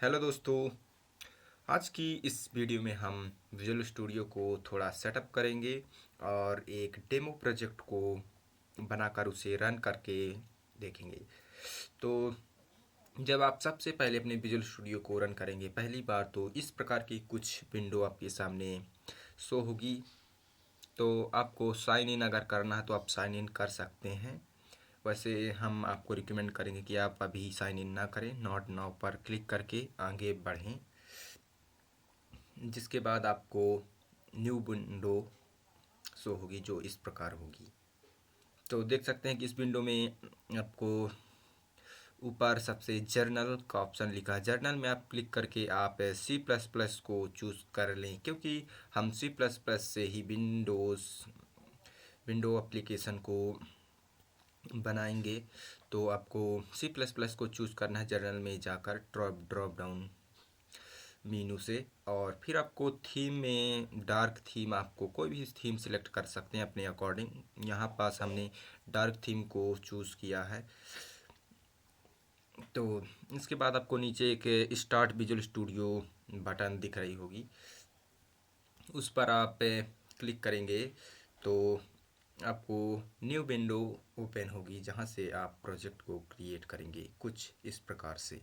Hello दोस्तों। आज की इस वीडियो में हम विजुअल स्टूडियो को थोड़ा सेटअप करेंगे और एक डेमो प्रोजेक्ट को बनाकर उसे रन करके देखेंगे। तो जब आप सबसे पहले अपने विजुअल स्टूडियो को रन करेंगे पहली बार, तो इस प्रकार की कुछ विंडो आपके सामने शो होगी। तो आपको साइन इन अगर करना है तो आप साइन इन कर सकते हैं। वैसे हम आपको रिकमेंड करेंगे कि आप अभी साइन इन ना करें, नॉट नाउ पर क्लिक करके आगे बढ़ें। जिसके बाद आपको न्यू विंडो शो होगी जो इस प्रकार होगी। तो देख सकते हैं कि इस विंडो में आपको ऊपर सबसे जर्नल का ऑप्शन लिखा है। जर्नल में आप क्लिक करके आप सी प्लस प्लस को चूज़ कर लें, क्योंकि हम सी प्लस प्लस से ही विंडो एप्लीकेशन को बनाएंगे। तो आपको सी प्लस प्लस को चूज़ करना है जर्नल में जाकर ड्रॉप डाउन मीनू से, और फिर आपको थीम में डार्क थीम, आपको कोई भी थीम सिलेक्ट कर सकते हैं अपने अकॉर्डिंग। यहाँ पास हमने डार्क थीम को चूज़ किया है। तो इसके बाद आपको नीचे एक स्टार्ट विजुअल स्टूडियो बटन दिख रही होगी, उस पर आप क्लिक करेंगे तो आपको न्यू विंडो ओपन होगी, जहाँ से आप प्रोजेक्ट को क्रिएट करेंगे कुछ इस प्रकार से।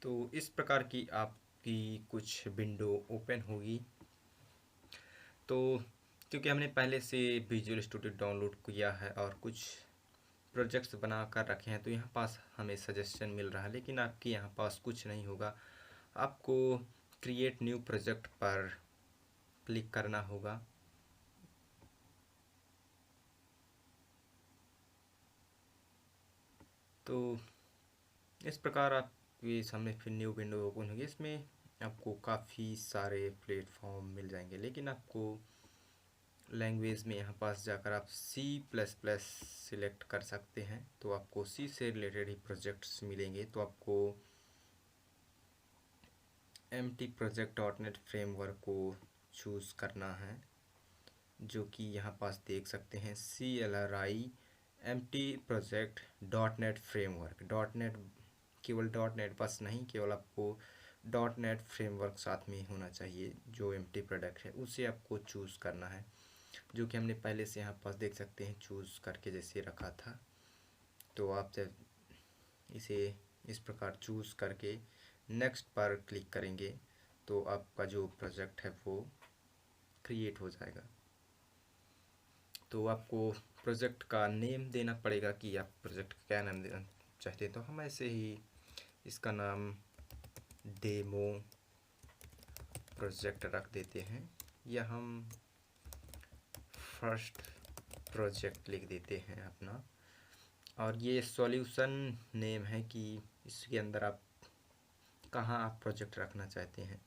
तो इस प्रकार की आपकी कुछ विंडो ओपन होगी। तो क्योंकि हमने पहले से विजुअल स्टूडियो डाउनलोड किया है और कुछ प्रोजेक्ट्स बना कर रखे हैं, तो यहाँ पास हमें सजेशन मिल रहा है, लेकिन आपके यहाँ पास कुछ नहीं होगा। आपको क्रिएट न्यू प्रोजेक्ट पर क्लिक करना होगा। तो इस प्रकार आपके सामने फिर न्यू विंडो ओपन होगी। इसमें आपको काफ़ी सारे प्लेटफॉर्म मिल जाएंगे, लेकिन आपको लैंग्वेज में यहाँ पास जाकर आप सी प्लस प्लस सिलेक्ट कर सकते हैं। तो आपको सी से रिलेटेड ही प्रोजेक्ट्स मिलेंगे। तो आपको empty project dot net framework को चूज़ करना है, जो कि यहाँ पास देख सकते हैं CLRI empty project dot net framework. Dot net, केवल डॉट नेट बस नहीं, केवल आपको डॉट नेट फ्रेमवर्क साथ में होना चाहिए। जो एमटी प्रोडक्ट है उसे आपको चूज़ करना है, जो कि हमने पहले से यहाँ पास देख सकते हैं चूज़ करके जैसे रखा था। तो आप जब इसे इस प्रकार चूज़ करके नेक्स्ट पर क्लिक करेंगे तो आपका जो प्रोजेक्ट है वो क्रिएट हो जाएगा। तो आपको प्रोजेक्ट का नेम देना पड़ेगा कि आप प्रोजेक्ट का क्या नाम देना चाहते हैं। तो हम ऐसे ही इसका नाम डेमो प्रोजेक्ट रख देते हैं, या हम फर्स्ट प्रोजेक्ट लिख देते हैं अपना। और ये सॉल्यूशन नेम है कि इसके अंदर आप कहाँ आप प्रोजेक्ट रखना चाहते हैं।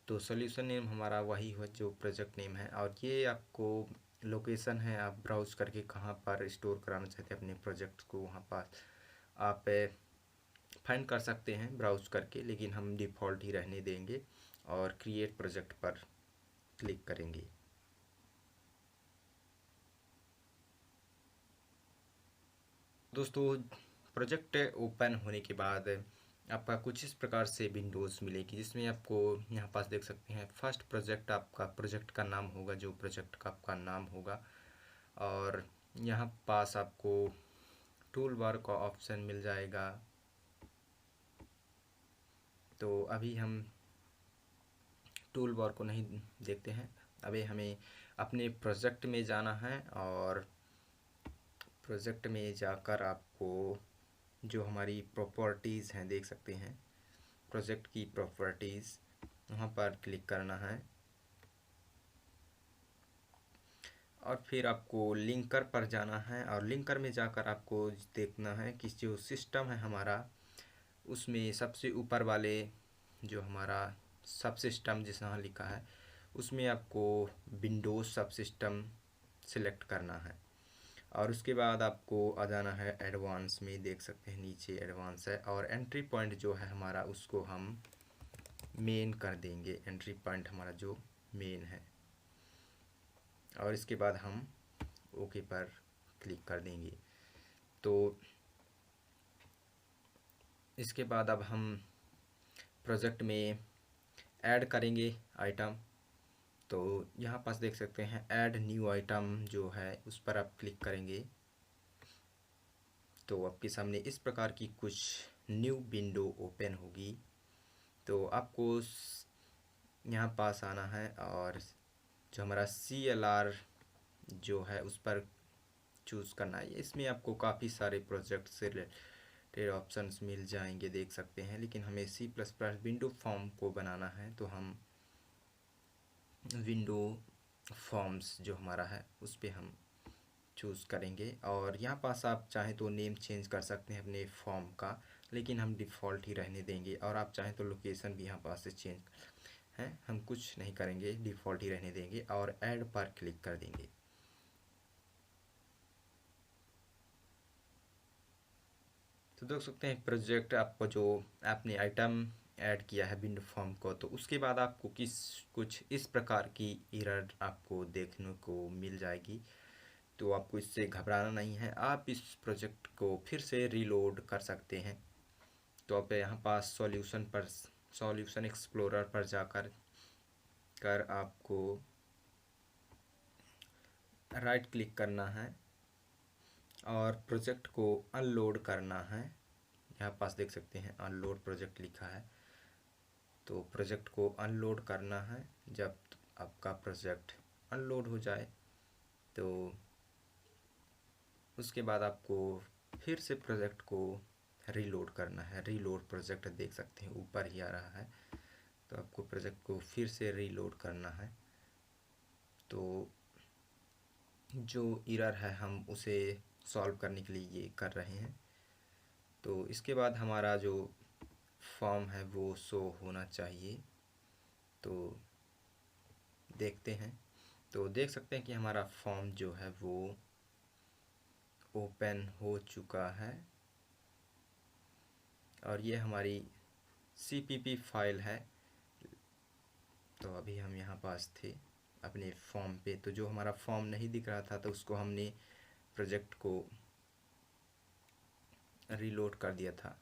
तो सॉल्यूशन नेम हमारा वही है जो प्रोजेक्ट नेम है, और ये आपको लोकेशन है, आप ब्राउज़ करके कहाँ पर स्टोर कराना चाहते हैं अपने प्रोजेक्ट को, वहाँ पर आप फाइंड कर सकते हैं ब्राउज़ करके, लेकिन हम डिफ़ॉल्ट ही रहने देंगे और क्रिएट प्रोजेक्ट पर क्लिक करेंगे। दोस्तों, प्रोजेक्ट ओपन होने के बाद आपका कुछ इस प्रकार से विंडोज़ मिलेगी, जिसमें आपको यहाँ पास देख सकते हैं फर्स्ट प्रोजेक्ट आपका प्रोजेक्ट का नाम होगा, जो प्रोजेक्ट का आपका नाम होगा। और यहाँ पास आपको टूल बार का ऑप्शन मिल जाएगा। तो अभी हम टूल बार को नहीं देखते हैं, अभी हमें अपने प्रोजेक्ट में जाना है, और प्रोजेक्ट में जाकर आपको जो हमारी प्रॉपर्टीज़ हैं देख सकते हैं, प्रोजेक्ट की प्रॉपर्टीज़, वहाँ पर क्लिक करना है। और फिर आपको लिंकर पर जाना है, और लिंकर में जाकर आपको देखना है कि जो सिस्टम है हमारा, उसमें सबसे ऊपर वाले जो हमारा सब सिस्टम जैसा लिखा है, उसमें आपको विंडोज़ सब सिस्टम सिलेक्ट करना है। और उसके बाद आपको आ जाना है एडवांस में, देख सकते हैं नीचे एडवांस है, और एंट्री पॉइंट जो है हमारा उसको हम मेन कर देंगे, एंट्री पॉइंट हमारा जो मेन है। और इसके बाद हम ओके पर क्लिक कर देंगे। तो इसके बाद अब हम प्रोजेक्ट में ऐड करेंगे आइटम। तो यहाँ पास देख सकते हैं ऐड न्यू आइटम जो है उस पर आप क्लिक करेंगे तो आपके सामने इस प्रकार की कुछ न्यू विंडो ओपन होगी। तो आपको यहाँ पास आना है और जो हमारा CLR जो है उस पर चूज़ करना है। इसमें आपको काफ़ी सारे प्रोजेक्ट से रिलेटेड ऑप्शंस मिल जाएंगे, देख सकते हैं, लेकिन हमें C++ विंडो फॉर्म को बनाना है तो हम विंडो फॉर्म्स जो हमारा है उस पर हम चूज़ करेंगे। और यहाँ पास आप चाहें तो नेम चेंज कर सकते हैं अपने फॉर्म का, लेकिन हम डिफ़ॉल्ट ही रहने देंगे। और आप चाहें तो लोकेशन भी यहाँ पास से चेंज हैं, हम कुछ नहीं करेंगे, डिफ़ॉल्ट ही रहने देंगे और ऐड पर क्लिक कर देंगे। तो देख सकते हैं प्रोजेक्ट आपको जो आपने आइटम ऐड किया है विंडो फॉर्म को, तो उसके बाद आपको कुछ इस प्रकार की एरर आपको देखने को मिल जाएगी। तो आपको इससे घबराना नहीं है, आप इस प्रोजेक्ट को फिर से रीलोड कर सकते हैं। तो आप यहाँ पास सॉल्यूशन एक्सप्लोरर पर जाकर आपको राइट क्लिक करना है और प्रोजेक्ट को अनलोड करना है। यहाँ पास देख सकते हैं अनलोड प्रोजेक्ट लिखा है, तो प्रोजेक्ट को अनलोड करना है। जब आपका प्रोजेक्ट अनलोड हो जाए तो उसके बाद आपको फिर से प्रोजेक्ट को रीलोड करना है। रीलोड प्रोजेक्ट देख सकते हैं ऊपर ही आ रहा है, तो आपको प्रोजेक्ट को फिर से रीलोड करना है। तो जो एरर है हम उसे सॉल्व करने के लिए ये कर रहे हैं। तो इसके बाद हमारा जो फॉर्म है वो शो होना चाहिए, तो देखते हैं। तो देख सकते हैं कि हमारा फॉर्म जो है वो ओपन हो चुका है और ये हमारी CPP फाइल है। तो अभी हम यहाँ पास थे अपने फॉर्म पे, तो जो हमारा फॉर्म नहीं दिख रहा था तो उसको हमने प्रोजेक्ट को रीलोड कर दिया था।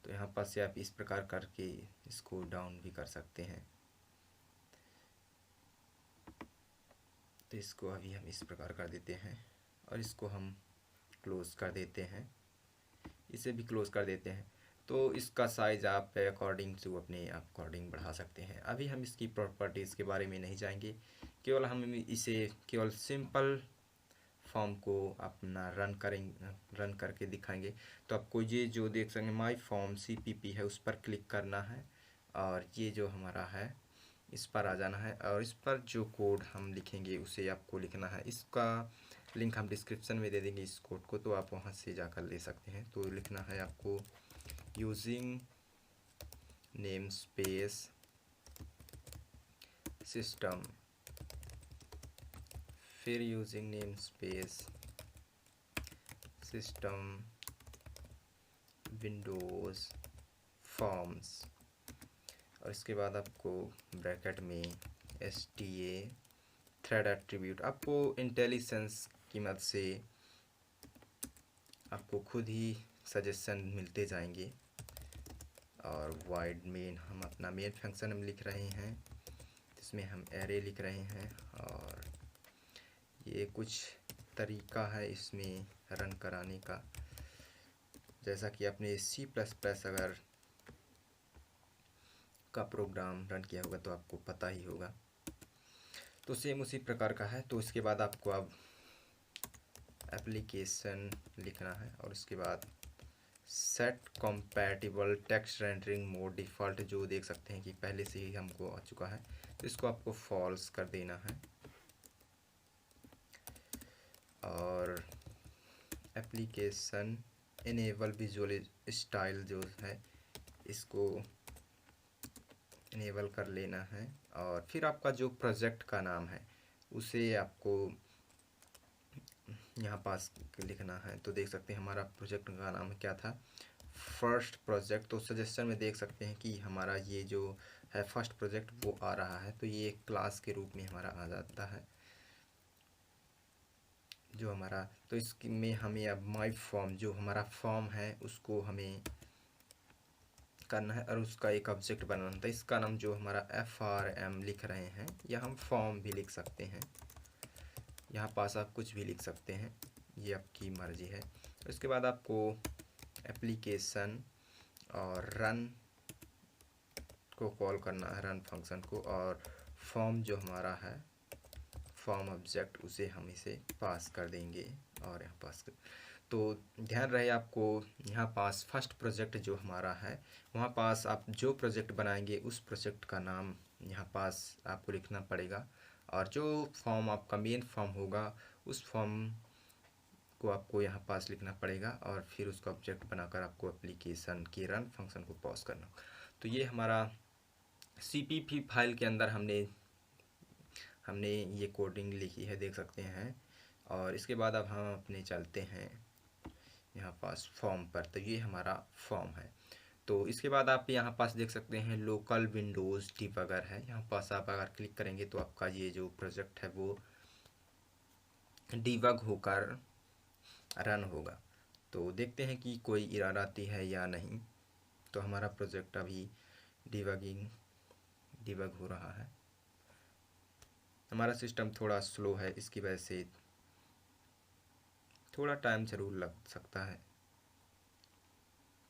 तो यहाँ पास से आप इस प्रकार करके इसको डाउन भी कर सकते हैं। तो इसको अभी हम इस प्रकार कर देते हैं और इसको हम क्लोज़ कर देते हैं, इसे भी क्लोज़ कर देते हैं। तो इसका साइज़ आप अकॉर्डिंग टू अपने अकॉर्डिंग बढ़ा सकते हैं। अभी हम इसकी प्रॉपर्टीज़ के बारे में नहीं जाएंगे, केवल हम इसे केवल सिंपल फॉर्म को अपना रन करके दिखाएंगे। तो आपको ये जो देख सकें माई फॉर्म CPP है उस पर क्लिक करना है और ये जो हमारा है इस पर आ जाना है और इस पर जो कोड हम लिखेंगे उसे आपको लिखना है। इसका लिंक हम डिस्क्रिप्शन में दे देंगे इस कोड को, तो आप वहाँ से जाकर ले सकते हैं। तो लिखना है आपको यूजिंग नेम स्पेस सिस्टम, फिर using name space system Windows forms और इसके बाद आपको ब्रैकेट में STA थ्रेड एट्रीब्यूट, आपको इंटेलिजेंस की मदद से आपको खुद ही सजेशन मिलते जाएंगे। और वाइड मेन हम अपना मेन फंक्शन हम लिख रहे हैं, जिसमें हम एरे लिख रहे हैं और ये कुछ तरीका है इसमें रन कराने का। जैसा कि आपने C++ अगर का प्रोग्राम रन किया होगा तो आपको पता ही होगा। तो सेम उसी प्रकार का है। तो इसके बाद आपको अब एप्लीकेशन लिखना है और उसके बाद set compatible text rendering mode default, जो देख सकते हैं कि पहले से ही हमको आ चुका है, तो इसको आपको फॉल्स कर देना है। और एप्लीकेशन इनेबल विजुअल स्टाइल जो है इसको इनेबल कर लेना है और फिर आपका जो प्रोजेक्ट का नाम है उसे आपको यहाँ पास लिखना है। तो देख सकते हैं हमारा प्रोजेक्ट का नाम क्या था, फर्स्ट प्रोजेक्ट। तो सजेशन में देख सकते हैं कि हमारा ये जो है फर्स्ट प्रोजेक्ट वो आ रहा है, तो ये एक क्लास के रूप में हमारा आ जाता है जो हमारा। तो इसमें हमें अब माई फॉर्म जो हमारा फॉर्म है उसको हमें करना है और उसका एक ऑब्जेक्ट बनाना था। इसका नाम जो हमारा FRM लिख रहे हैं, या हम फॉर्म भी लिख सकते हैं, यहाँ पास आप कुछ भी लिख सकते हैं, ये आपकी मर्जी है। उसके बाद आपको एप्लीकेशन और रन को कॉल करना है, रन फंक्शन को, और फॉर्म जो हमारा है फॉर्म ऑब्जेक्ट उसे हम इसे पास कर देंगे और यहाँ पास कर। तो ध्यान रहे आपको, यहाँ पास फर्स्ट प्रोजेक्ट जो हमारा है वहाँ पास आप जो प्रोजेक्ट बनाएंगे उस प्रोजेक्ट का नाम यहाँ पास आपको लिखना पड़ेगा, और जो फॉर्म आपका मेन फॉर्म होगा उस फॉर्म को आपको यहाँ पास लिखना पड़ेगा, और फिर उसका ऑब्जेक्ट बनाकर आपको एप्लीकेशन के रन फंक्शन को पॉज करना। तो ये हमारा CPP फाइल के अंदर हमने ये कोडिंग लिखी है, देख सकते हैं। और इसके बाद अब हम अपने चलते हैं यहाँ पास फॉर्म पर। तो ये हमारा फॉर्म है। तो इसके बाद आप यहाँ पास देख सकते हैं लोकल विंडोज़ डिबगर है, यहाँ पास आप अगर क्लिक करेंगे तो आपका ये जो प्रोजेक्ट है वो डिबग होकर रन होगा। तो देखते हैं कि कोई एरर आती है या नहीं। तो हमारा प्रोजेक्ट अभी डिबग हो रहा है। हमारा सिस्टम थोड़ा स्लो है, इसकी वजह से थोड़ा टाइम ज़रूर लग सकता है।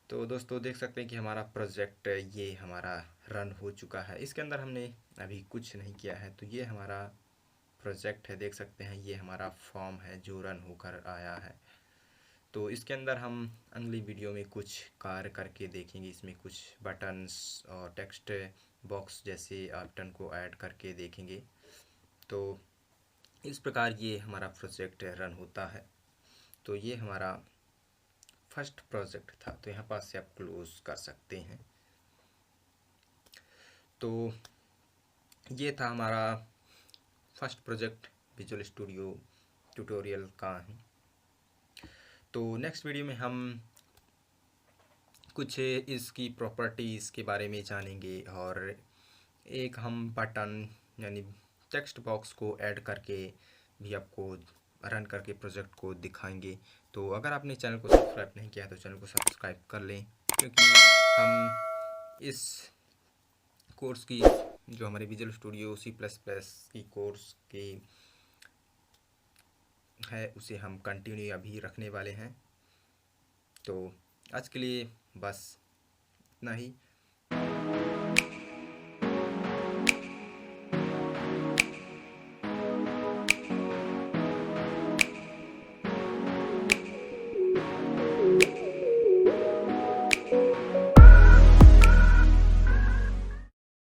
तो दोस्तों देख सकते हैं कि हमारा प्रोजेक्ट ये हमारा रन हो चुका है। इसके अंदर हमने अभी कुछ नहीं किया है। तो ये हमारा प्रोजेक्ट है, देख सकते हैं ये हमारा फॉर्म है जो रन होकर आया है। तो इसके अंदर हम अगली वीडियो में कुछ कार्य करके देखेंगे। इसमें कुछ बटन्स और टेक्स्ट बॉक्स जैसे बटन को ऐड करके देखेंगे। तो इस प्रकार ये हमारा प्रोजेक्ट रन होता है। तो ये हमारा फर्स्ट प्रोजेक्ट था। तो यहाँ पास से आप क्लोज कर सकते हैं। तो ये था हमारा first project visual studio tutorial का है। तो नेक्स्ट वीडियो में हम कुछ इसकी प्रॉपर्टीज़ के बारे में जानेंगे, और एक हम बटन यानी टेक्स्ट बॉक्स को ऐड करके भी आपको रन करके प्रोजेक्ट को दिखाएंगे। तो अगर आपने चैनल को सब्सक्राइब नहीं किया तो चैनल को सब्सक्राइब कर लें, क्योंकि हम इस कोर्स की जो हमारे विजुअल स्टूडियो C++ की कोर्स की है उसे हम कंटिन्यू अभी रखने वाले हैं। तो आज के लिए बस इतना ही।